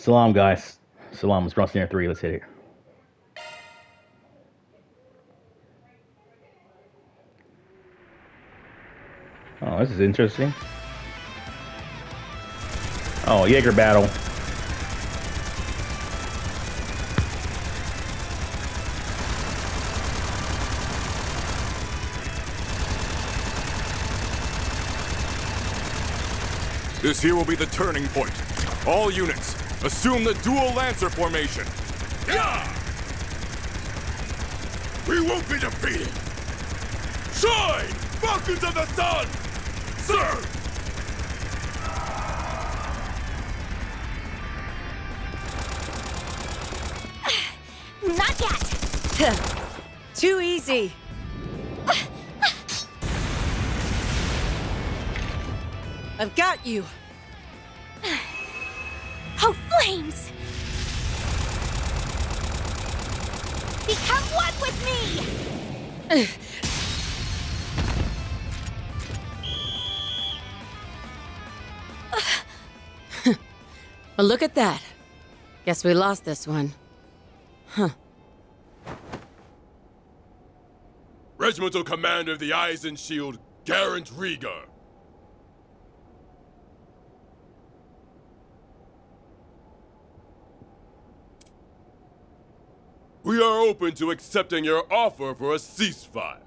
Salam, guys. Salam. Let's run snare 3. Let's hit it. Oh, this is interesting. Oh, Jaeger battle. This here will be the turning point. All units, assume the dual Lancer formation. Yeah! We won't be defeated! Shine! Falcons of the Sun! Sir! Not yet! Too easy. I've got you. Oh, flames! Become one with me! Well, look at that. Guess we lost this one. Huh. Regimental Commander of the Eisen Shield, Garant Rieger. We are open to accepting your offer for a ceasefire.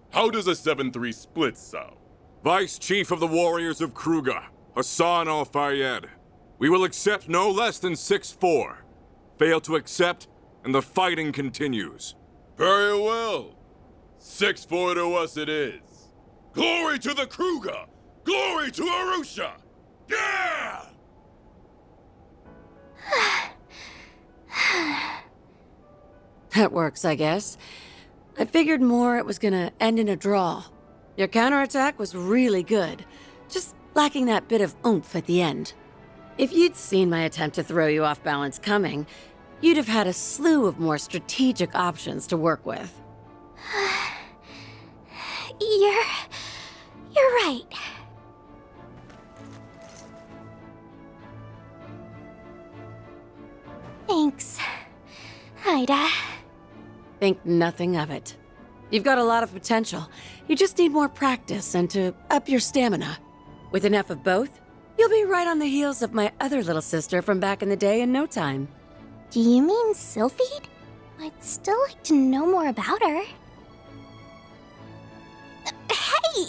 How does a 7-3 split sound? Vice Chief of the Warriors of Kruger, Hassan Al-Fayyad. We will accept no less than 6-4. Fail to accept, and the fighting continues. Very well. 6-4 to us it is. Glory to the Kruger! Glory to Arusha! Yeah! That works, I guess. I figured more it was gonna end in a draw. Your counterattack was really good, just lacking that bit of oomph at the end. If you'd seen my attempt to throw you off balance coming, you'd have had a slew of more strategic options to work with. You're right. Thanks, Ida. Think nothing of it. You've got a lot of potential. You just need more practice and to up your stamina. With enough of both, you'll be right on the heels of my other little sister from back in the day in no time. Do you mean Sylphide? I'd still like to know more about her. Hey!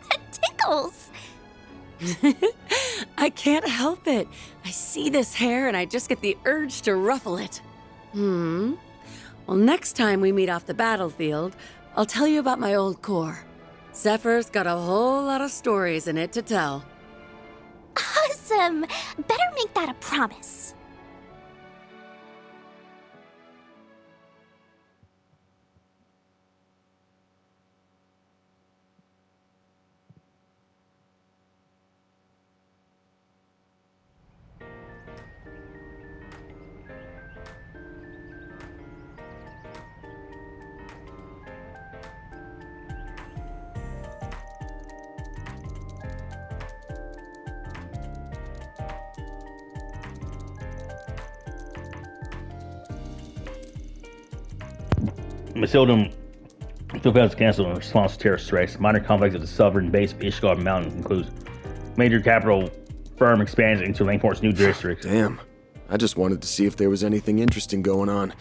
That tickles! I can't help it. I see this hair and I just get the urge to ruffle it. Well, next time we meet off the battlefield, I'll tell you about my old corps. Zephyr's got a whole lot of stories in it to tell. Awesome! Better make that a promise. Masildum was canceled in response to terrorist threats. Minor conflicts at the southern base of Ishgard Mountain includes major capital firm expansion into Langport's new district. Damn. I just wanted to see if there was anything interesting going on,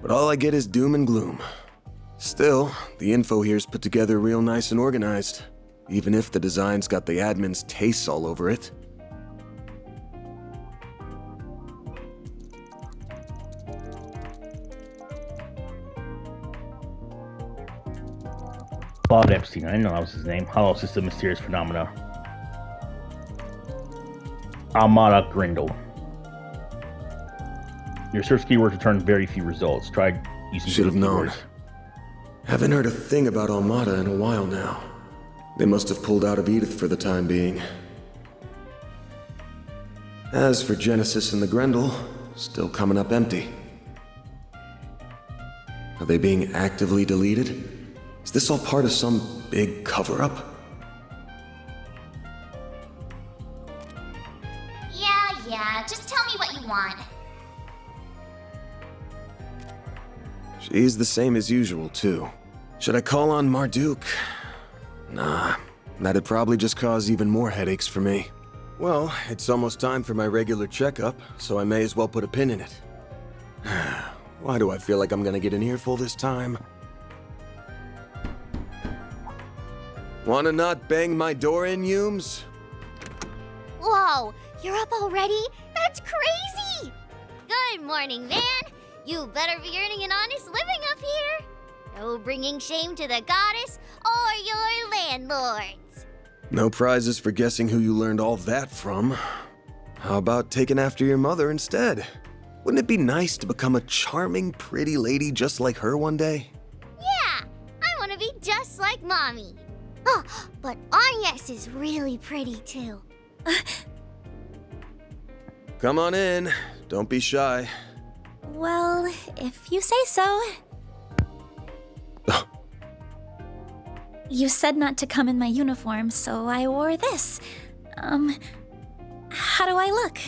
but all I get is doom and gloom. Still, the info here's put together real nice and organized, even if the design's got the admin's tastes all over it. Claude Epstein, I didn't know that was his name. Hollow System Mysterious Phenomena. Almada Grindel. Your search keywords return very few results. Try using Should have known. keywords. Haven't heard a thing about Almada in a while now. They must have pulled out of Edith for the time being. As for Genesis and the Grendel, still coming up empty. Are they being actively deleted? Is this all part of some big cover-up? Yeah, just tell me what you want. She's the same as usual, too. Should I call on Marduk? Nah, that'd probably just cause even more headaches for me. Well, it's almost time for my regular checkup, so I may as well put a pin in it. Why do I feel like I'm gonna get an earful this time? Wanna not bang my door in, Humes? Whoa, you're up already? That's crazy! Good morning, man. You better be earning an honest living up here. No bringing shame to the goddess or your landlords. No prizes for guessing who you learned all that from. How about taking after your mother instead? Wouldn't it be nice to become a charming, pretty lady just like her one day? Yeah, I want to be just like Mommy. Oh, but Agnès is really pretty too. Come on in. Don't be shy. Well, if you say so. You said not to come in my uniform, so I wore this. How do I look?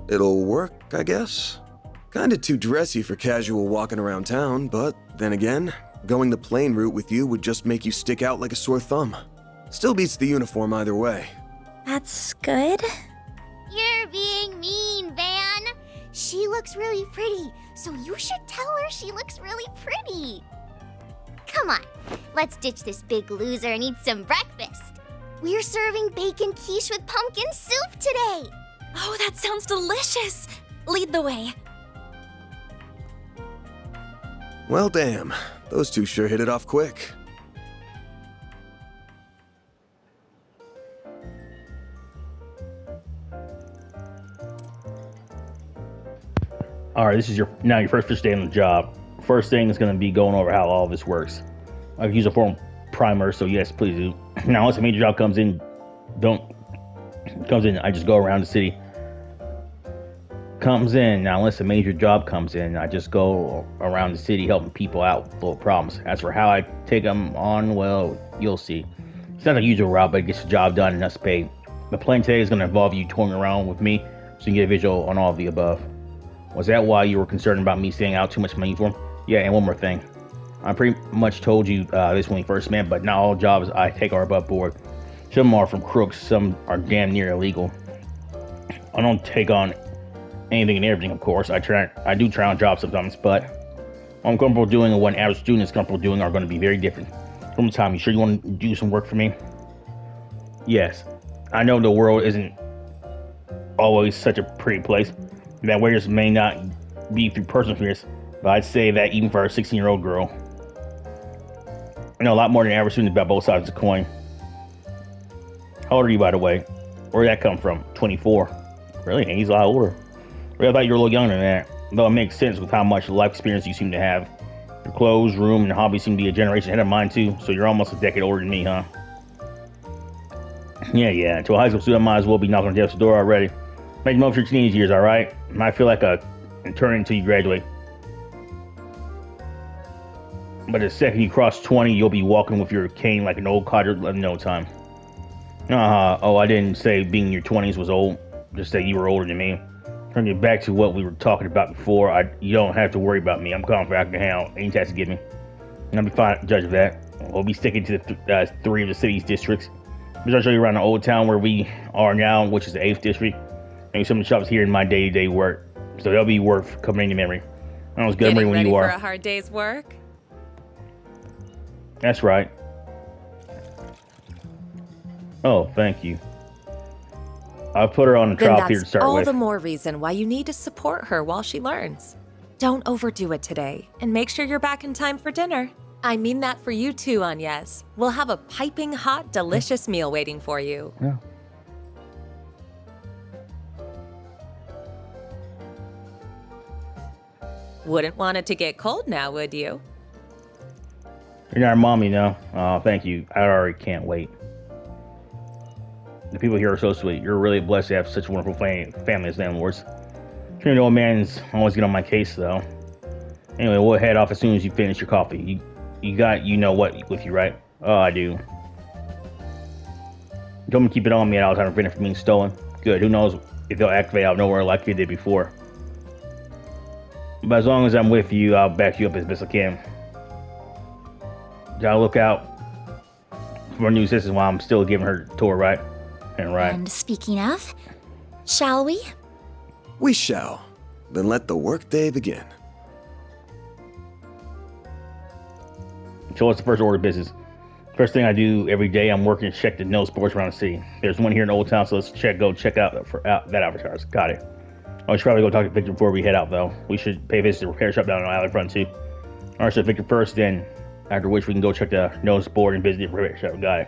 It'll work, I guess. Kinda too dressy for casual walking around town, but then again, going the plain route with you would just make you stick out like a sore thumb. Still beats the uniform either way. That's good. You're being mean, Van. She looks really pretty, so you should tell her she looks really pretty. Come on, let's ditch this big loser and eat some breakfast. We're serving bacon quiche with pumpkin soup today. Oh, that sounds delicious. Lead the way. Well, damn. Those two sure hit it off quick. All right, this is your first day on the job. First thing is going to be going over how all this works. I've used a form primer, so yes, please do. Now, once a major job comes in, I just go around the city. Unless a major job comes in, I just go around the city helping people out with little problems. As for how I take them on, well, you'll see. It's not a usual route, but it gets the job done and that's paid. The plan today is going to involve you touring around with me so you can get a visual on all of the above. Was that why you were concerned about me staying out too much in my uniform? Yeah, and one more thing. I pretty much told you this when we first met, but not all jobs I take are above board. Some are from crooks, some are damn near illegal. I don't take on anything and everything, of course. I do try on jobs sometimes, but what I'm comfortable doing and what an average student is comfortable doing are going to be very different. From the time, you sure you want to do some work for me? Yes. I know the world isn't always such a pretty place. That wares may not be through personal experience, but I'd say that even for a 16-year-old girl. I know a lot more than average students about both sides of the coin. How old are you, by the way? Where'd that come from? 24. Really? He's a lot older. Really, I thought you were a little younger than that. Though it makes sense with how much life experience you seem to have. Your clothes, room, and hobbies seem to be a generation ahead of mine, too. So you're almost a decade older than me, huh? Yeah. To a high school student, I might as well be knocking on death's door already. Make the most of your teenage years, alright? Might feel like a intern until you graduate. But the second you cross 20, you'll be walking with your cane like an old codger in no time. Oh, I didn't say being in your 20s was old. Just that you were older than me. Turning it back to what we were talking about before, you don't have to worry about me. I'm confident I can handle any task you give me. And I'll be fine, judge of that. We'll be sticking to the 3 of the city's districts. I'll show you around the old town where we are now, which is the 8th district. Maybe some of the shops here in my day-to-day work. So they'll be worth coming to memory. I was good memory when you are. Ready for a hard day's work? That's right. Oh, thank you. I put her on the trial period to start with. Then that's all the more reason why you need to support her while she learns. Don't overdo it today, and make sure you're back in time for dinner. I mean that for you too, Agnès. We'll have a piping hot, delicious meal waiting for you. Yeah. Wouldn't want it to get cold now, would you? You're not a mommy now. Oh, thank you. I already can't wait. The people here are so sweet. You're really blessed to have such a wonderful family as landlords. Sure, the old man's always get on my case, though. Anyway, we'll head off as soon as you finish your coffee. You got you know what with you, right? Oh, I do. Told me to keep it on me at all times to prevent it from being stolen. Good, who knows if they'll activate out of nowhere like they did before. But as long as I'm with you, I'll back you up as best I can. Gotta look out for new assistants while I'm still giving her a tour, right? And speaking of, shall we? We shall. Then let the workday begin. So what's the first order of business? First thing I do every day, I'm working to check the no sports around the city. There's one here in Old Town, so let's go check out that advertise. Got it. I should probably go talk to Victor before we head out, though. We should pay a visit to the repair shop down on the island front, too. Alright, so Victor first, then after which we can go check the nose board and visit the repair shop. Got it.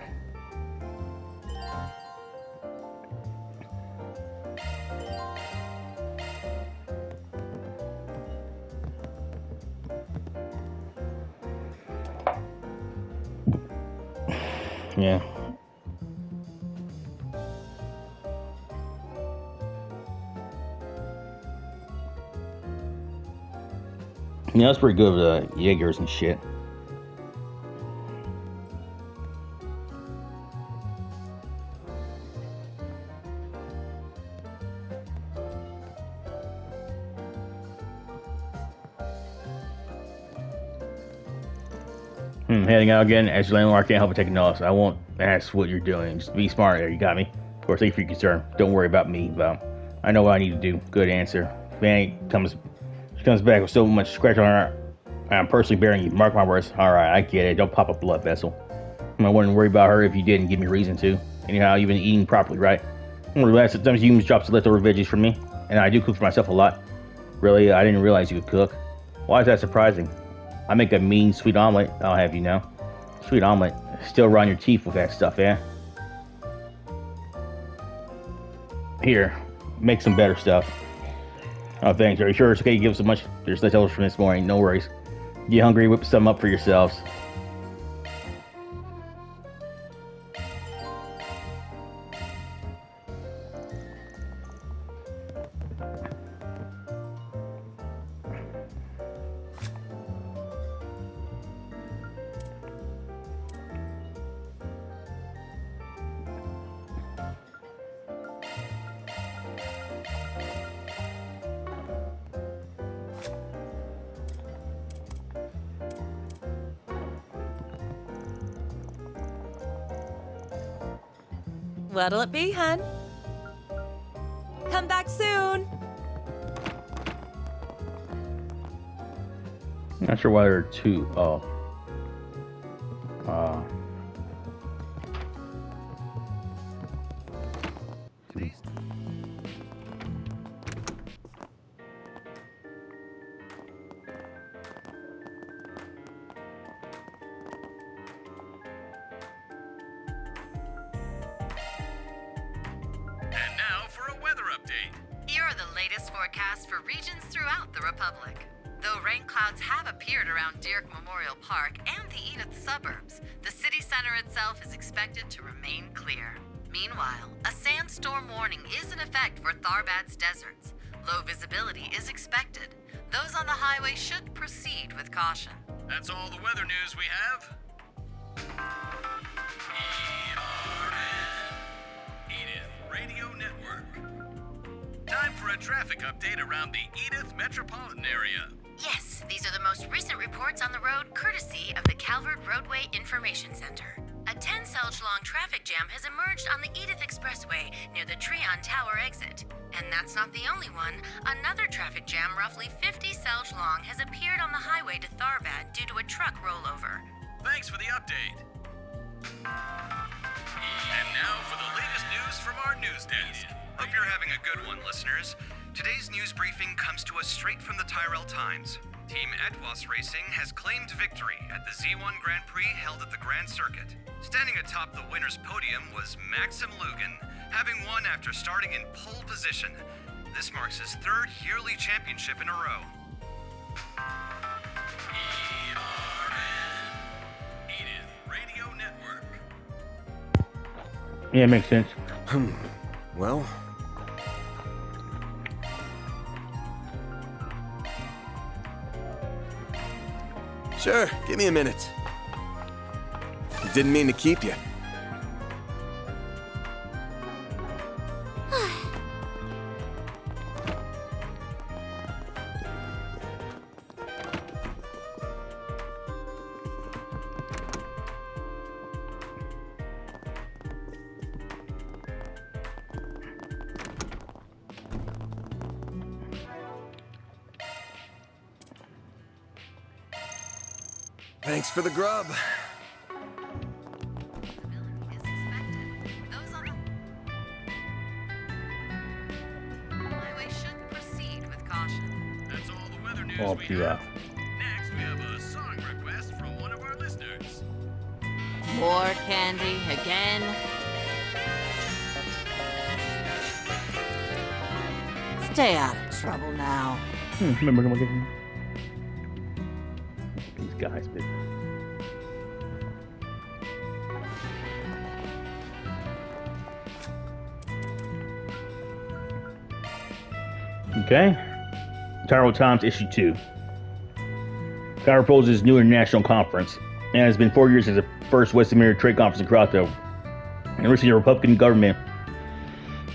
Yeah. Yeah, that's pretty good with Jaegers and shit. Heading out again. As your landlord, I can't help but take notice. I won't ask what you're doing. Just be smart there. You got me? Of course, thank you for your concern. Don't worry about me, though. I know what I need to do. Good answer. If Annie comes back with so much scratch on her, I'm personally bearing you. Mark my words. Alright, I get it. Don't pop a blood vessel. I wouldn't worry about her if you didn't give me reason to. Anyhow, you've been eating properly, right? Sometimes humans drop some leftover veggies for me, and I do cook for myself a lot. Really, I didn't realize you could cook. Why is that surprising? I make a mean sweet omelet, I'll have you know. Sweet omelet. Still run your teeth with that stuff, yeah? Here, make some better stuff. Oh, thanks. Are you sure it's okay to give us a bunch? There's leftovers from this morning. No worries. You hungry? Whip some up for yourselves. What'll it be, hun? Come back soon. Not sure why there are two. Oh. And now for a weather update. Here are the latest forecasts for regions throughout the Republic. Though rain clouds have appeared around Dirk Memorial Park and the Edith suburbs, the city center itself is expected to remain clear. Meanwhile, a sandstorm warning is in effect for Tharbad's deserts. Low visibility is expected. Those on the highway should proceed with caution. That's all the weather news we have. Edith Radio Network. Time for a traffic update around the Edith metropolitan area. Yes, these are the most recent reports on the road courtesy of the Calvard Roadway Information Center. A 10-Selge-long traffic jam has emerged on the Edith Expressway near the Treon Tower exit. And that's not the only one. Another traffic jam roughly 50 Selge long has appeared on the highway to Tharbad due to a truck rollover. Thanks for the update. And now for the latest news from our news desk. Hope you're having a good one, listeners. Today's news briefing comes to us straight from the Tyrell Times. Team Etwas Racing has claimed victory at the Z1 Grand Prix held at the Grand Circuit. Standing atop the winner's podium was Maxim Lugan, having won after starting in pole position. This marks his third yearly championship in a row. Edith Radio Network. Yeah, it makes sense. Well, sure, give me a minute. Didn't mean to keep you. Thanks for the grub. Is expected. Those on the highway should proceed with caution. That's all the weather news Oh, we yeah. have. Next, we have a song request from one of our listeners. More candy again? Stay out of trouble now. Remember these guys, but okay. Tyrell Times issue 2. Kyra proposes new international conference, and it's been 4 years since the first West American Trade Conference in Toronto. And recently, the Republican government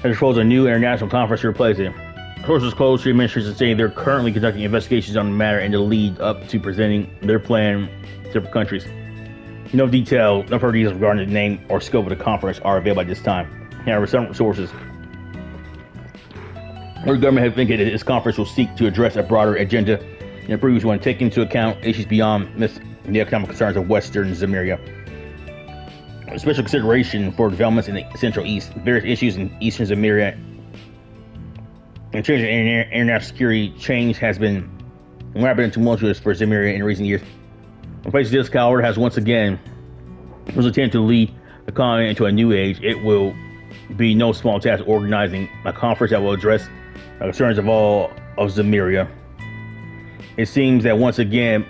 has proposed a new international conference to replace it. Sources close to the administration saying they're currently conducting investigations on the matter and the lead up to presenting their plan to different countries. No further details regarding the name or scope of the conference are available at this time. However, some sources or the government have indicated this conference will seek to address a broader agenda than the previous one, taking into account issues beyond the economic concerns of Western Zemuria. Special consideration for developments in the Central East, various issues in Eastern Zemuria, and change in international security change has been rapid and tumultuous for Zemuria in recent years. In place of this, calvard has once again was attempting to lead the continent into a new age. It will be no small task organizing a conference that will address the concerns of all of Zemuria. It seems that once again,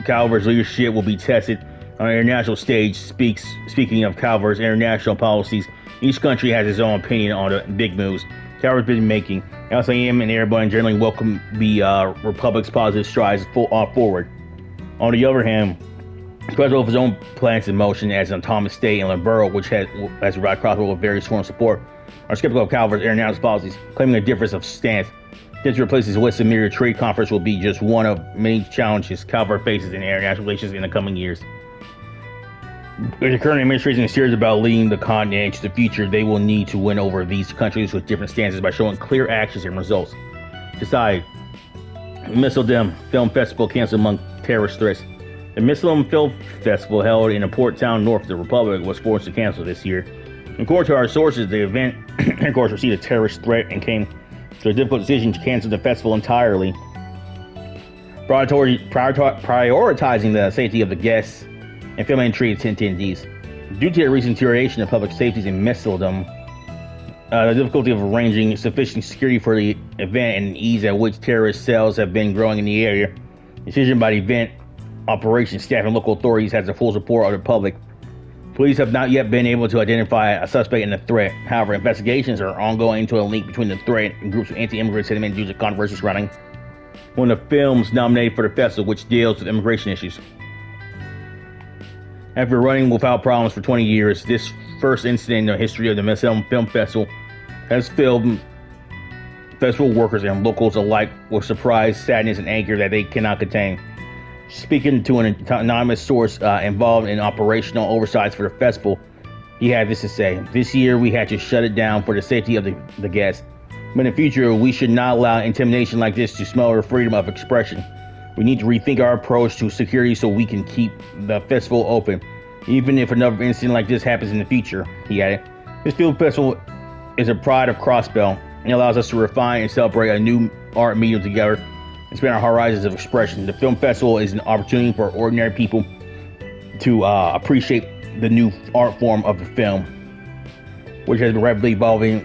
calvard's leadership will be tested on an international stage. Speaking of calvard's international policies, each country has its own opinion on the big moves calvard's been making. LSAM and everyone generally welcome the Republic's positive strides forward. On the other hand, the president of his own plans in motion as an autonomous state in Liberia, which has provided crossroads with various forms of support, are skeptical of calvard's international policies, claiming a difference of stance. Since to replace his West Zemuria Trade Conference will be just one of many challenges calvard faces in international relations in the coming years. If the current administration is serious about leading the continent into the future, they will need to win over these countries with different stances by showing clear actions and results. Decide. Misseldom Film Festival canceled among terrorist threats. The Misseldom Film Festival, held in a port town north of the Republic, was forced to cancel this year. According to our sources, the event, of course, received a terrorist threat and came to a difficult decision to cancel the festival entirely, prioritizing the safety of the guests and film entry attendees. Due to the recent deterioration of public safety in Misseldom, the difficulty of arranging sufficient security for the event and the ease at which terrorist cells have been growing in the area, decision by the event operations staff and local authorities has the full support of the public. Police have not yet been able to identify a suspect in the threat. However, investigations are ongoing into a link between the threat and groups of anti-immigrant sentiment due to controversy surrounding one of the films nominated for the festival, which deals with immigration issues. After running without problems for 20 years, this first incident in the history of the Misseldom Film Festival has filled festival workers and locals alike with surprise, sadness, and anger that they cannot contain. Speaking to an anonymous source involved in operational oversights for the festival, he had this to say: "This year we had to shut it down for the safety of the guests. But in the future, we should not allow intimidation like this to smother our freedom of expression. We need to rethink our approach to security so we can keep the festival open, even if another incident like this happens in the future," he added. This film festival is a pride of Crossbell and allows us to refine and celebrate a new art medium together and expand our horizons of expression. The film festival is an opportunity for ordinary people to appreciate the new art form of the film, which has been rapidly evolving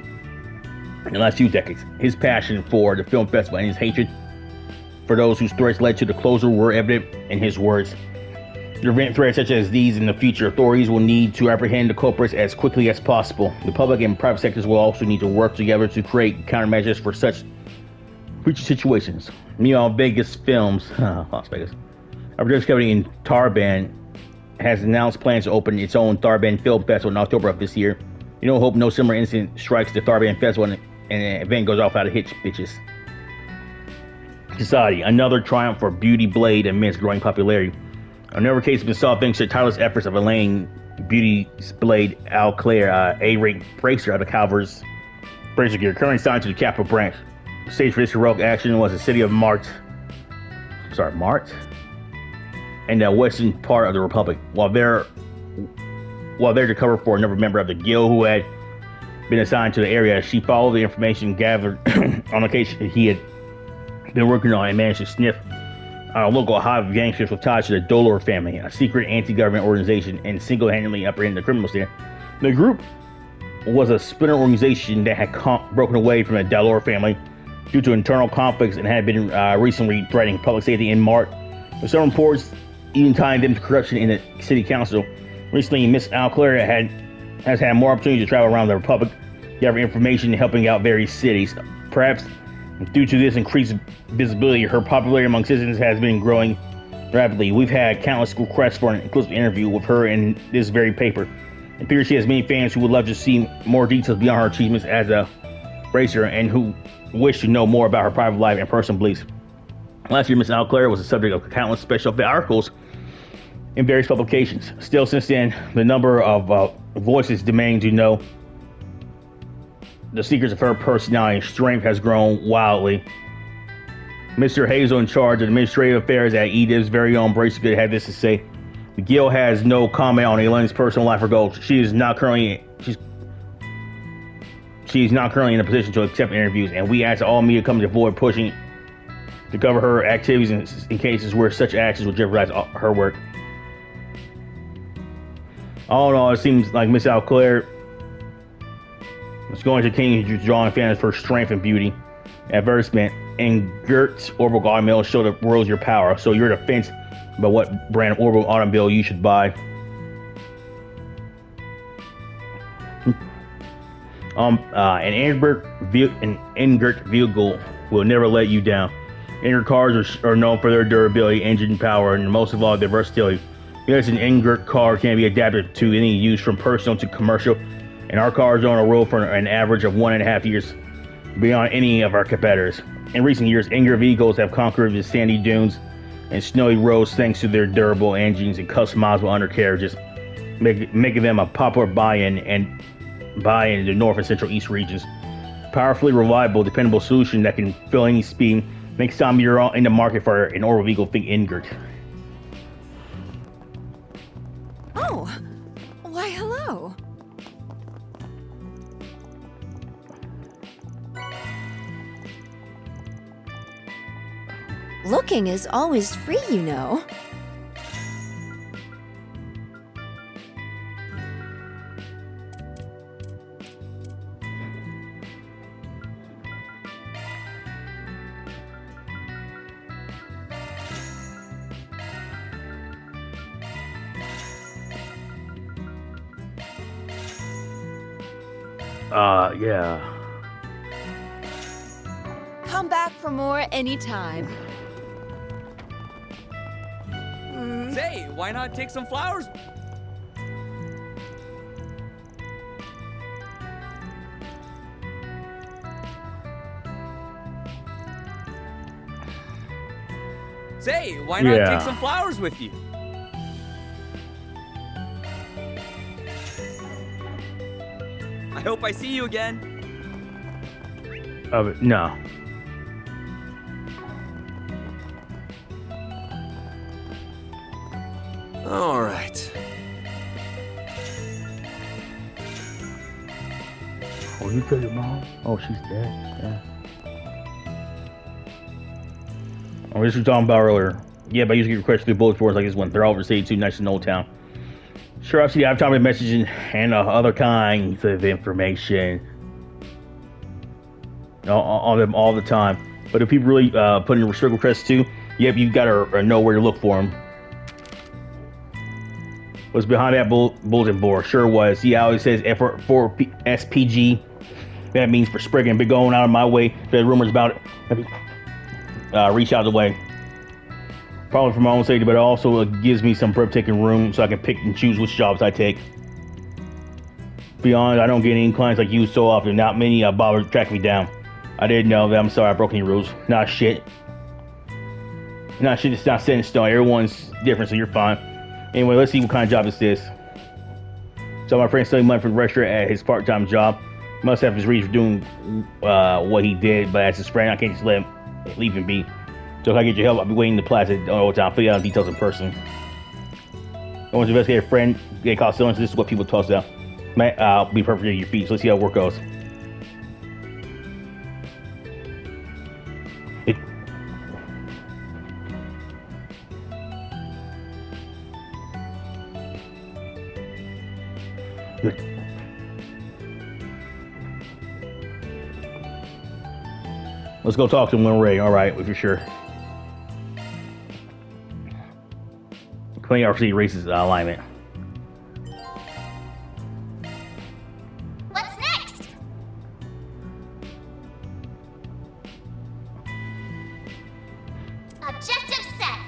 in the last few decades. His passion for the film festival and his hatred for those whose threats led to the closure were evident in his words. To prevent threats such as these in the future, authorities will need to apprehend the culprits as quickly as possible. The public and private sectors will also need to work together to create countermeasures for such future situations. Meanwhile, Vegas Films, Las Vegas, a production company in Tarban, has announced plans to open its own Tarban Film Festival in October of this year. You don't hope no similar incident strikes the Tarban Festival and an event goes off without a hitch, bitches. Society, another triumph for Beauty Blade amidst growing popularity. Another case has been solved thanks to the tireless efforts of Elaine Beauty Blade Al Claire, A-rank bracer out of calvard's bracer gear, currently signed to the Capital Branch. The stage for this heroic action was the city of Mart. in the western part of the Republic. While there to cover for another member of the guild who had been assigned to the area, she followed the information gathered on the case he had been working on and managed to sniff a local hive of gangsters with ties to the Dolor family, a secret anti-government organization, and single-handedly apprehended the criminals there. The group was a splinter organization that had broken away from the Dolor family due to internal conflicts and had been recently threatening public safety in Mart. With some reports even tying them to corruption in the city council. Recently, Miss Alclair has had more opportunities to travel around the Republic, gathering information and helping out various cities. Perhaps due to this increased visibility, her popularity among citizens has been growing rapidly. We've had countless requests for an exclusive interview with her in this very paper. It appears she has many fans who would love to see more details beyond her achievements as a racer and who wish to know more about her private life and personal beliefs. Last year, Miss Alclair was the subject of countless special articles in various publications. Still, since then, the number of voices demanding to know the secrets of her personality and strength has grown wildly. Mr. Hazel, in charge of administrative affairs at Edith's very own Bracegood, had this to say: "The guild has no comment on Elaine's personal life or goals. She's not currently in a position to accept interviews, and we ask all media companies to avoid pushing to cover her activities in cases where such actions would jeopardize her work." All in all, it seems like Miss Alclair is going to continue to draw fans for strength and beauty. Advertisement: "In Gert's orbital automobile, show the world your power." So you're the fence about what brand of orbital automobile you should buy. An Ingert vehicle will never let you down. Ingert cars are known for their durability, engine power, and most of all, their versatility. Yes, an Ingert car can be adapted to any use from personal to commercial, and our cars are on a road for an average of 1.5 years beyond any of our competitors. In recent years, Ingert vehicles have conquered the sandy dunes and snowy roads thanks to their durable engines and customizable undercarriages, making them a popular buy-in in the North and Central East regions. Powerfully reliable, dependable solution that can fill any speed. Next time you're in the market for an orbital vehicle, think Ingert. Oh, why hello. Looking is always free, you know. Yeah. Come back for more anytime. Say, why not take some flowers? Say, why not take some flowers with you? I hope I see you again. No. All right. Oh, you killed your mom? Oh, she's dead. Yeah. Oh, this we were talking about earlier. Yeah, but I usually get requests through bullet boards like this one. They're all over City 2, nice in Old Town. Sure, I see I've talked about messaging and other kinds of information on them all the time. But if people really put in a restrict request too, yep, you gotta know where to look for them. Was behind that bulletin board? Sure was. See how it says F4 SPG? That means for Spriggan. Been going out of my way. There's rumors about it. Reach out the way. Probably for my own safety, but it also gives me some breathtaking room so I can pick and choose which jobs I take. Beyond, I don't get any clients like you so often. Not many bother to track me down. I didn't know that. I'm sorry I broke any rules. Not shit. It's not set in stone. Everyone's different, so you're fine. Anyway, let's see what kind of job this is. So my friend studied money for the restaurant at his part-time job. Must have his reason for doing what he did, but as a friend, I can't just leave him be. So if I get your help, I'll be waiting in the plaza all the time. I'll figure out details in person. I want to investigate a friend, get caught stealing. This is what people toss out. I'll be perfect at your feet. So let's see how work goes. Let's go talk to him when we're ready. All right, if you're sure. 20 RC races alignment. What's next? Objective set.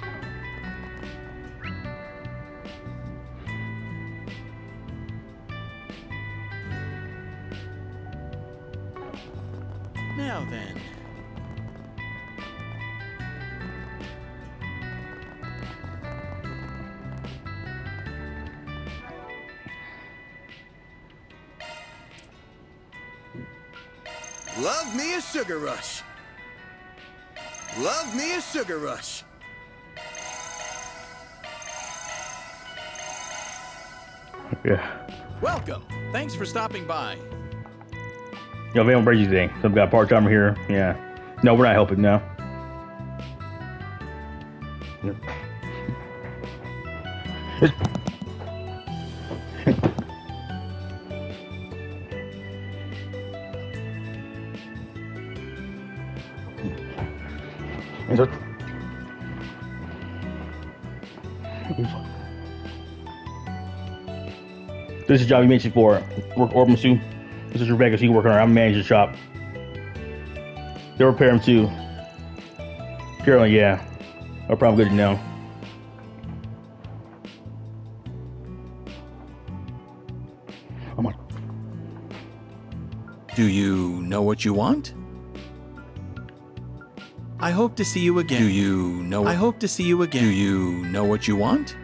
Now then. Love me a sugar rush. Love me a sugar rush. Yeah. Welcome. Thanks for stopping by. Yo, they don't break you today. Some guy part-timer here. Yeah. No, we're not helping now. This is a job you mentioned for work Orban Sue. This is Rebecca. She's working on. I'm managing the shop. They'll repair him too. Carolyn, yeah. No problem. Good to know. Come on. Do you know what you want? I hope to see you again. Do you know? I hope to see you again. Do you know what you want?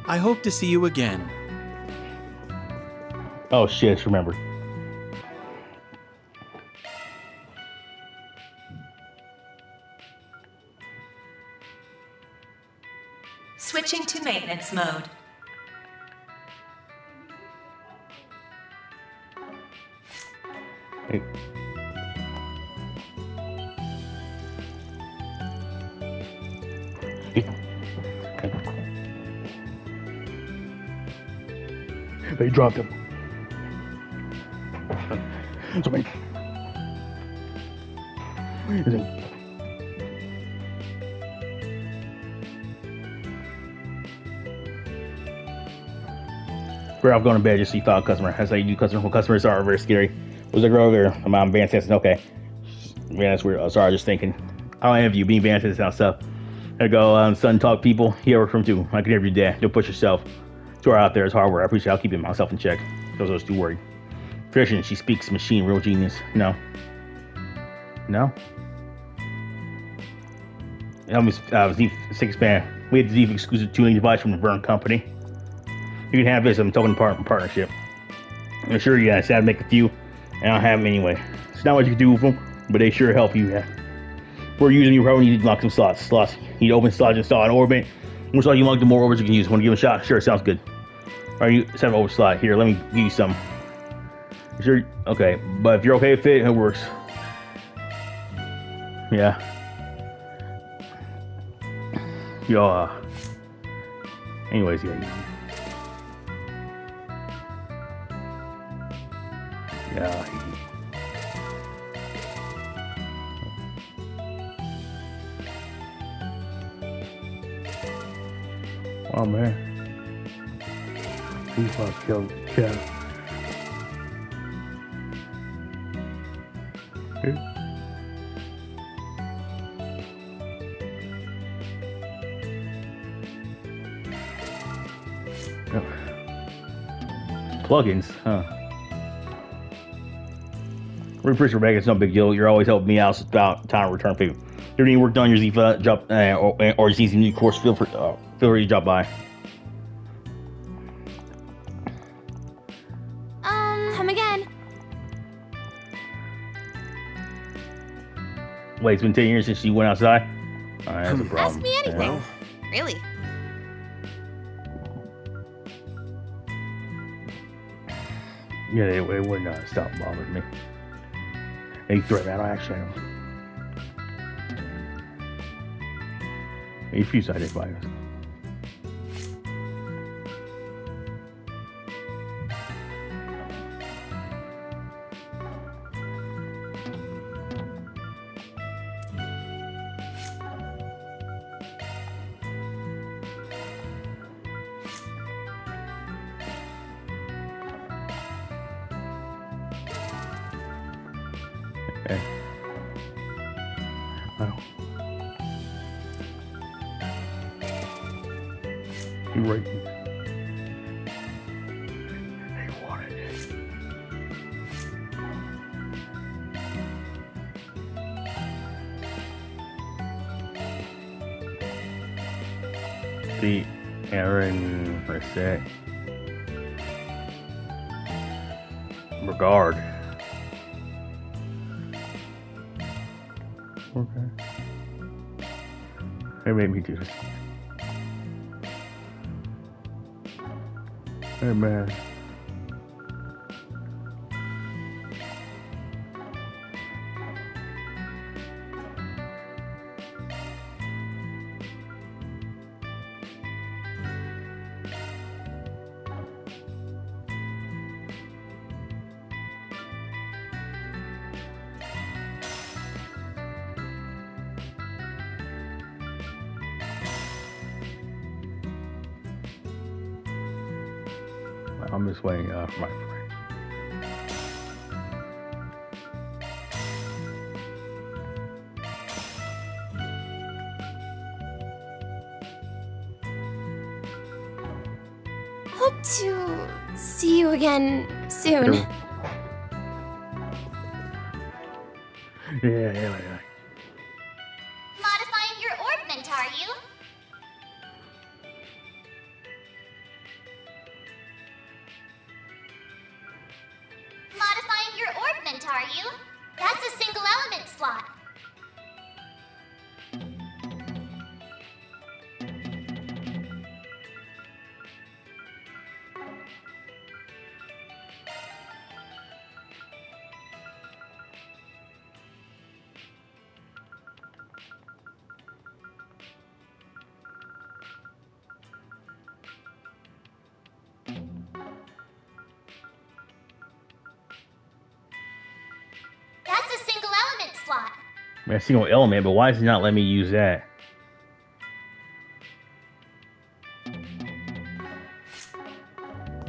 I hope to see you again. Oh shit, I just remembered. Switching to maintenance mode. Hey. They dropped him. So many. I'm going to bed just so you thought customer. That's how you do customer. Well, customers are very scary. Was a girl there? I'm Van Sanson. Okay. Yeah, that's weird. Oh, sorry, I was just thinking. I don't interview being Van Sanson and stuff. There you go. Son talk people. He works from too. I can interview dad. Don't push yourself. To her out there is hard work. I appreciate it. I'll keep myself in check. Those are too worried. Christian, she speaks machine, real genius. No. No? Help me, Z6 We had the Z exclusive tuning device from the Burn Company. You can have this. I'm talking partnership. I'm sure you guys had to make a few, and I don't have them anyway. It's not what you can do with them, but they sure help you. We're using you probably need to lock some slots. You open slots, install an orbit. Looks like you unlock the more orbits you can use. Want to give it a shot? Sure, sounds good. Alright, you set an over slot. Here, let me give you some. Sure, okay. But if you're okay with it, it works. Yeah. Yo, anyways, yeah. Yeah. Oh man. He's about to kill the cat. plugins, huh? Really appreciate it, Rebecca. It's no big deal. You're always helping me out. It's about time to return favor. If you need work done, your Zifa job, or just need some new course, feel free to drop by. Come again. Wait, it's been 10 years since you went outside? Alright, that's a problem. Ask me anything. Yeah. Really. Yeah, it wouldn't stop bothering me. Any threat, I don't actually know. A few sided fighters. Okay. Oh. You right. They wanted it. The Aaron, what's that? Regard. Okay. They made me do this. Hey man. I'm just waiting for my friend. Hope to see you again soon. Sure. Yeah. Modifying your orbment, are you? Modifying your orbment, are you? That's a single element slot. That's a single element slot. A single element, but why is he not letting me use that?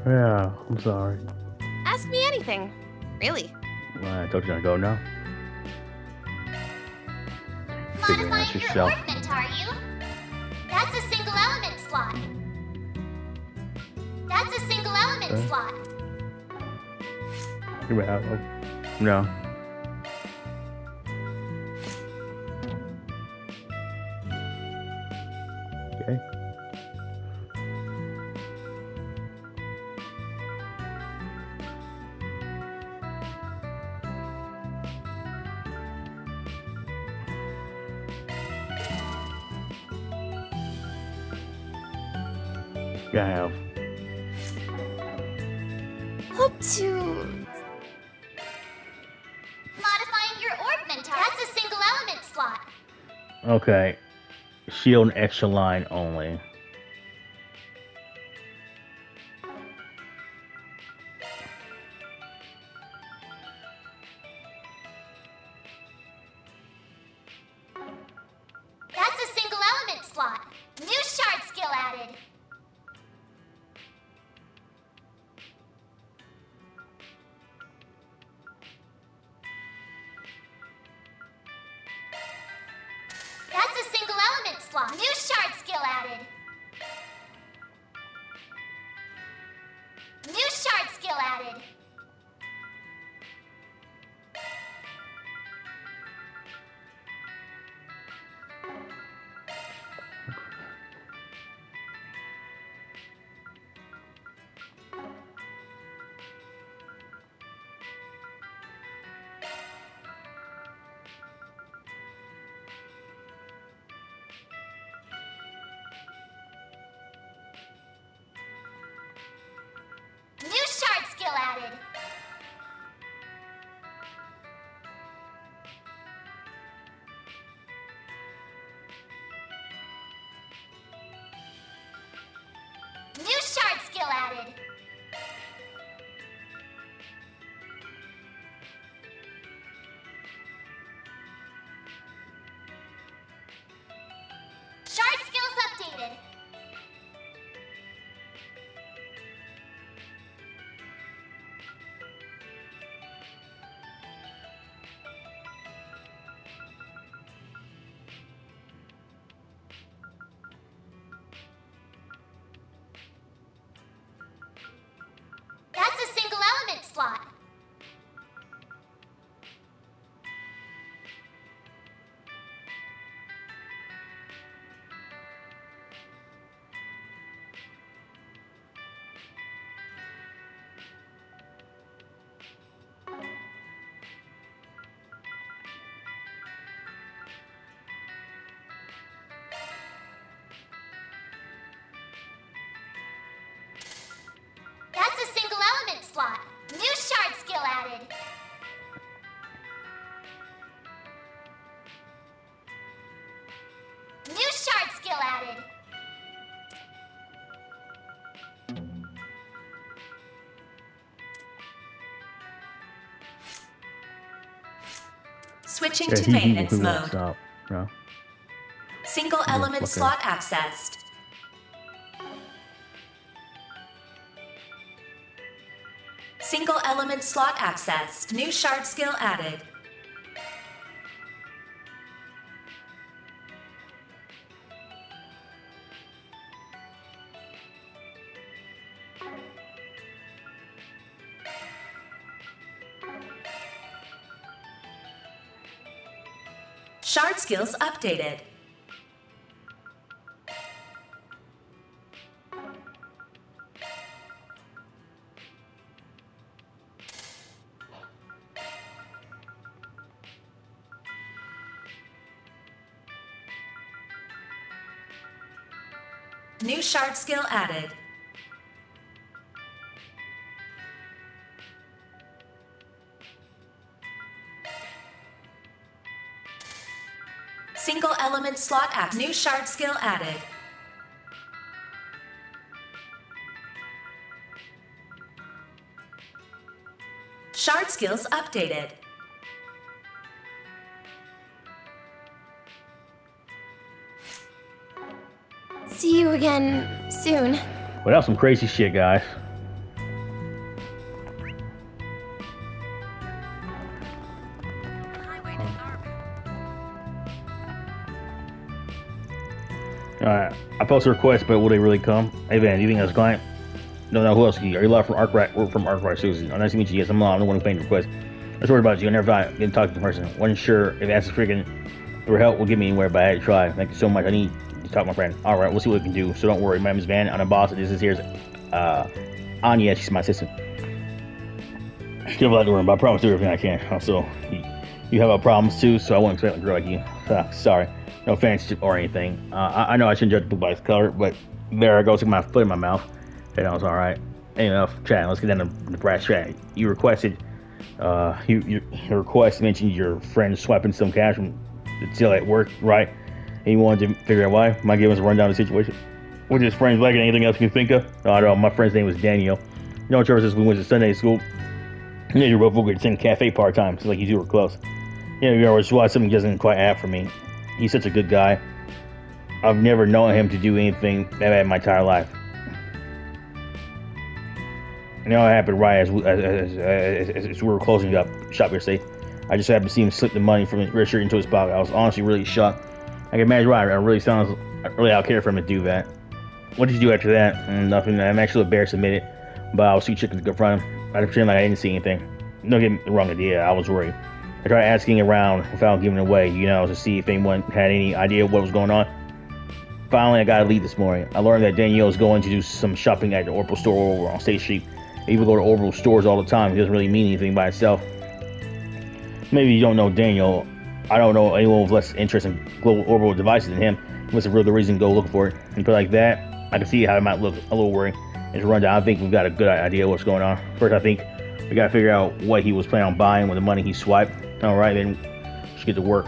Yeah, I'm sorry. Ask me anything. Really. I told you to go now. Figure it out Modifying your yourself. orbment, are you? That's a single element slot. That's a single element Okay. slot. Figure it out. Oh, no. Okay. Yeah, I have. Hope to... Modifying your orbment, that's a single element slot. Okay. Shield and extra line only. That's a single element slot. New shard skill added. That's a single element slot. New shard skill added. New shard skill added. New shard skill added. New shard skill added. Shard skills updated. That's a single element slot. That's a single element slot. New shard skill added. New shard skill added. Switching to maintenance who won't mode. stop. No. Single element okay. slot accessed. Single element slot accessed. New shard skill added. Shard skills updated. New shard skill added. Single element slot act. New shard skill added. Shard skills updated. See you again soon. Well, that was some crazy shit, guys. Alright, I posted a request, but will they really come? Hey Van, do you think that's a client? No, who else are you? Are you live from Arkride? We're from Arkride Solutions. Oh, nice to meet you. Yes, I'm the one who paid the request. I was worried about you. I never thought I didn't talk to the person. Wasn't sure if that's freaking your help will get me anywhere, but I had to try. Thank you so much. I need to talk to my friend. Alright, we'll see what we can do. So don't worry. My name is Van. I'm the boss. This is here's Anya. She's my assistant. Still a lot to worry about. I promise to do everything I can. Also, you have problems too, so I won't expect a girl like you. Sorry. No offense or anything. I know I shouldn't judge a book by its color, but there I go, took my foot in my mouth. That was alright. Enough chatting. Let's get down to the brass track. You requested, your request mentioned your friend swiping some cash from the till at work, right? And you wanted to figure out why. Might give us a rundown of the situation. What his friends like? Anything else you can think of? No, I don't know. My friend's name was Daniel. You know, Trevor says we went to Sunday school. You know, you're both working at the same cafe part time. It's like you two were close. You know, you always why something doesn't quite add for me. He's such a good guy. I've never known him to do anything that bad in my entire life. You know, it happened right as we were closing up shop yesterday. I just happened to see him slip the money from his red shirt into his pocket. I was honestly really shocked. I can imagine why. I really out care for him to do that. What did you do after that? Nothing. I'm actually embarrassed to admit it. but I was too chicken to confront him. I pretended like I didn't see anything. Don't get me the wrong idea, I was worried. I tried asking around without giving it away, to see if anyone had any idea what was going on. Finally, I got a lead this morning. I learned that Danielle is going to do some shopping at the Orbital store over on State Street. People go to Orbital stores all the time. It doesn't really mean anything by itself. Maybe you don't know Daniel. I don't know anyone with less interest in global orbital devices than him. He must have really the reason to go looking for it. And put it like that, I can see how it might look a little worrying. It's a rundown. I think we've got a good idea of what's going on. First, I think we gotta figure out what he was planning on buying with the money he swiped. Alright, then let's get to work.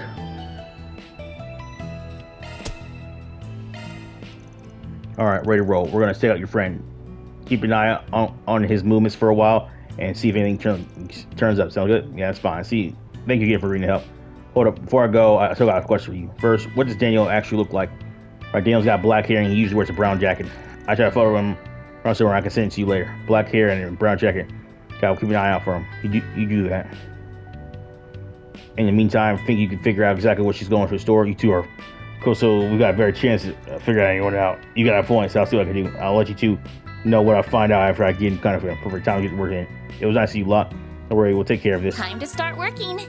Alright, ready to roll. We're gonna stake out your friend. Keep an eye on his movements for a while and see if anything turns up. Sound good? Yeah, that's fine. See, thank you again for reading the help. Hold up, before I go, I still got a question for you. First, what does Daniel actually look like? Right, Daniel's got black hair and he usually wears a brown jacket. I try to follow him around somewhere. I can send it to you later. Black hair and a brown jacket. Gotta keep an eye out for him. You do that. In the meantime, I think you can figure out exactly what she's going for the store. You two are cool, so we got a better chance to figure anyone out. You got a point, so I'll see what I can do. I'll let you two know what I find out after I get kind of a perfect time to get to work in. It was nice to see you, Lot. Don't worry, we'll take care of this. Time to start working.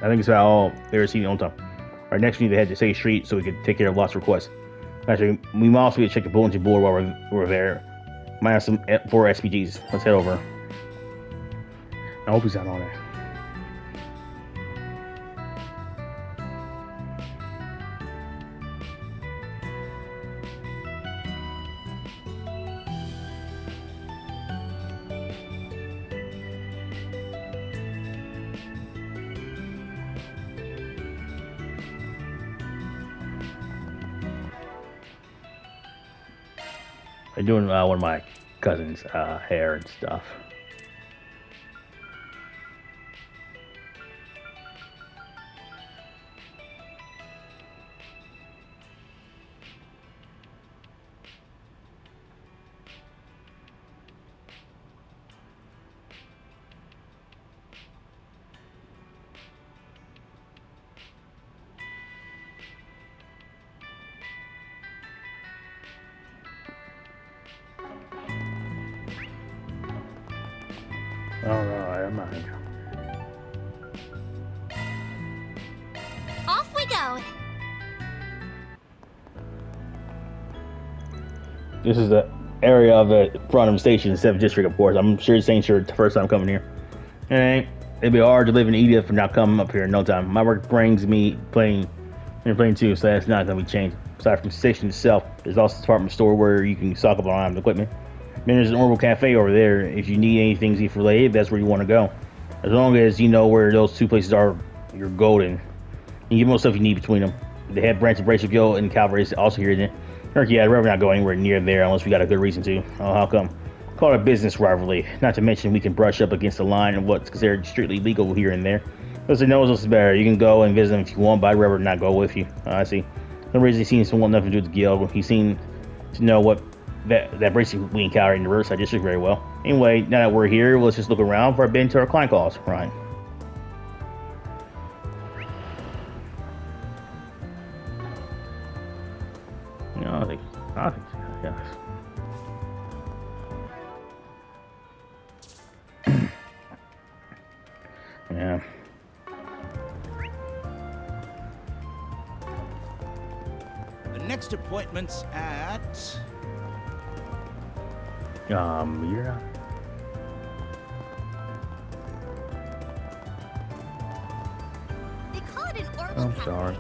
I think it's about all there is seen on time. Right, next we need to head to State Street so we can take care of Lot's requests. Actually, we might also get to check the bulletin board while we're there. Might have some 4 SPGs. Let's head over. I hope he's not on it. I'm doing one of my cousin's hair and stuff. Alright, I'm out here. Off we go. This is the area of the front of the station, 7th District, of course. I'm sure it's ain't sure the first time coming here. It'd be hard to live in Edith for not coming up here in no time. My work brings me playing too, so that's not gonna be changed. Aside from the station itself, there's also a department store where you can stock up on items and equipment. Then there's an Orbital Cafe over there. If you need anything for related, that's where you want to go. As long as you know where those two places are, you're golden. You get most stuff you need between them. The head branch of Bracer Guild and Calvard is also here, isn't it? Yeah, I'd rather not go anywhere near there unless we got a good reason to. Oh, how come? Call it a business rivalry. Not to mention we can brush up against the line of what's considered strictly legal here and there. Listen, knows what's better. You can go and visit them if you want, but I'd rather not go with you. I see. No reason he seems to want nothing to do with the guild. He seemed to know what that Bracer we encountered in the Riverside District very well. Anyway, now that we're here, let's just look around for a bit into our client calls. Right. No, I think yes. Yeah. The next appointment's at... You're not... They call it an orbital I'm cafe. sorry.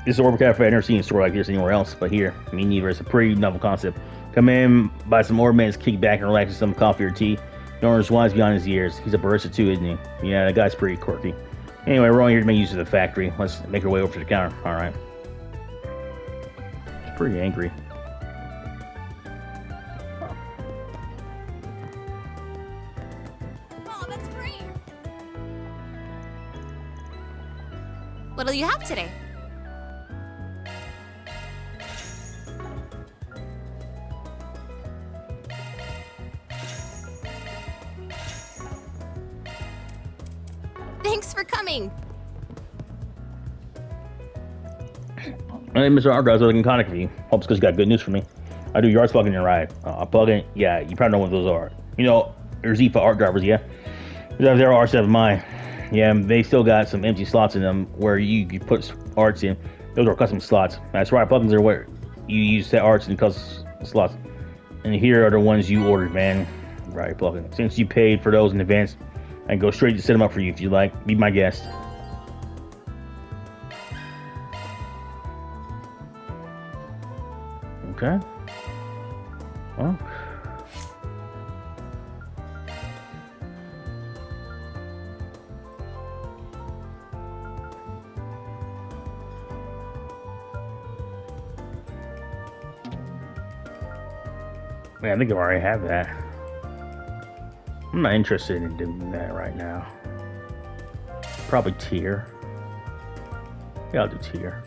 This is Orbital Cafe. I've never seen a store like this anywhere else but here. Me neither. It's a pretty novel concept. Come in, buy some Orbmans, kick back and relax with some coffee or tea. Norris wise beyond his years. He's a barista too, isn't he? Yeah, that guy's pretty quirky. Anyway, we're only here to make use of the factory. Let's make our way over to the counter. Alright. It's pretty angry. Oh, that's great. What'll you have today? Thanks for coming. Hey, Mr. Arkride, I was looking contact for you. Hope it's because you got good news for me. I do yard plugging and ride. Plug-in, yeah, you probably know what those are. You know, they're Zifa art drivers, yeah? There are R7 mine. Yeah, they still got some empty slots in them where you put arts in. Those are custom slots. That's right, plugins are where you use set arts and custom slots. And here are the ones you ordered, man. Right, plugin. Since you paid for those in advance, I can go straight to set them up for you if you like. Be my guest. Okay. Well. Yeah, I think I already have that. I'm not interested in doing that right now. Probably tier. Yeah, I'll do tier.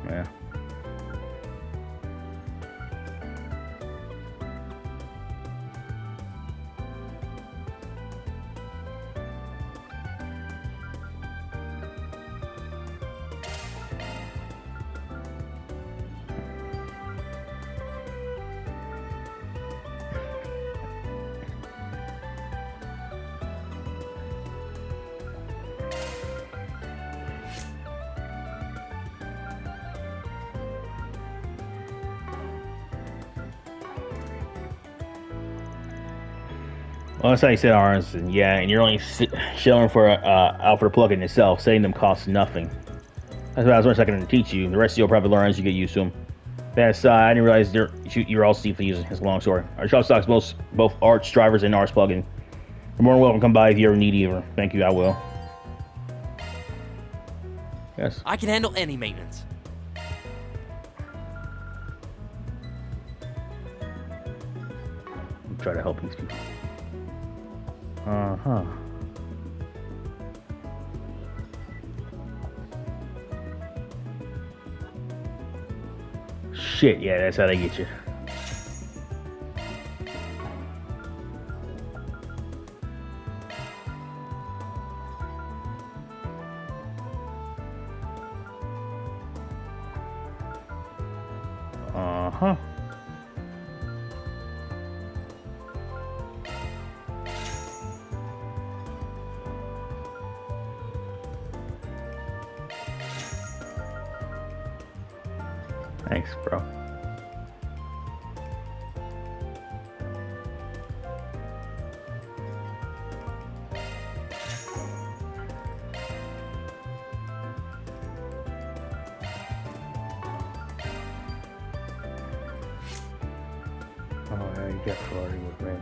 Yeah. Well, that's how you set arms, and yeah, and you're only shilling for out for the plugin itself. Setting them costs nothing. That's about as much as I can teach you. The rest you'll probably learn as you get used to them. That's I didn't realize you're all Zifa users. It's a long story. Our shop stocks both Arts drivers and Arts plugin. You're more than welcome to come by if you ever need either. Thank you, I will. Yes. I can handle any maintenance. I'll try to help these people. Uh-huh. Shit, yeah, that's how they get you. Uh-huh. Thanks, bro. Oh, yeah, you got Florida with me.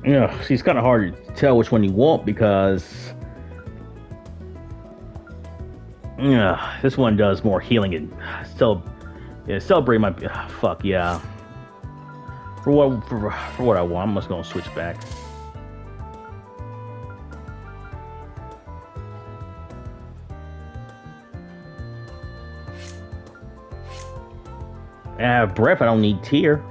Yeah, see, it's kind of hard to tell which one you want because, yeah, this one does more healing and celebrate my fuck yeah. For what I want, I'm just gonna switch back. I have breath. I don't need tear.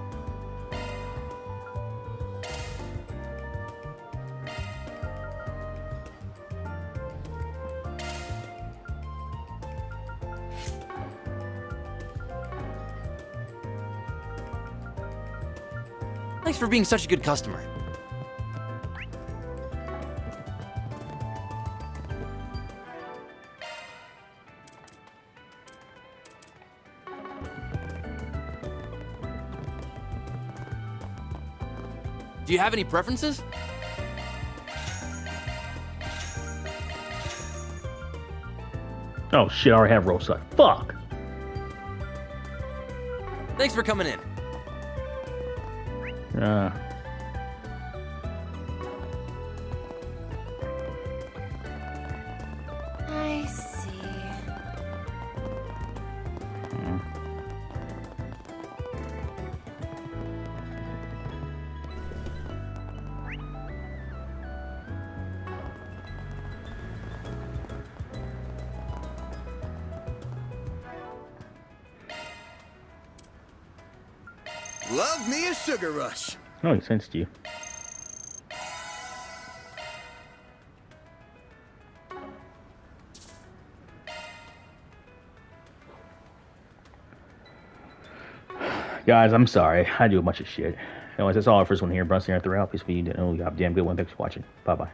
Thanks for being such a good customer. Do you have any preferences? Oh shit, I already have roadside. Fuck! Thanks for coming in. I see. Love me a sugar rush. Oh, he sensed you. Guys, I'm sorry. I do a bunch of shit. Anyways, that's all for this one here. Brunson here throughout. Peace be. You know, you have a damn good one. Thanks for watching. Bye bye.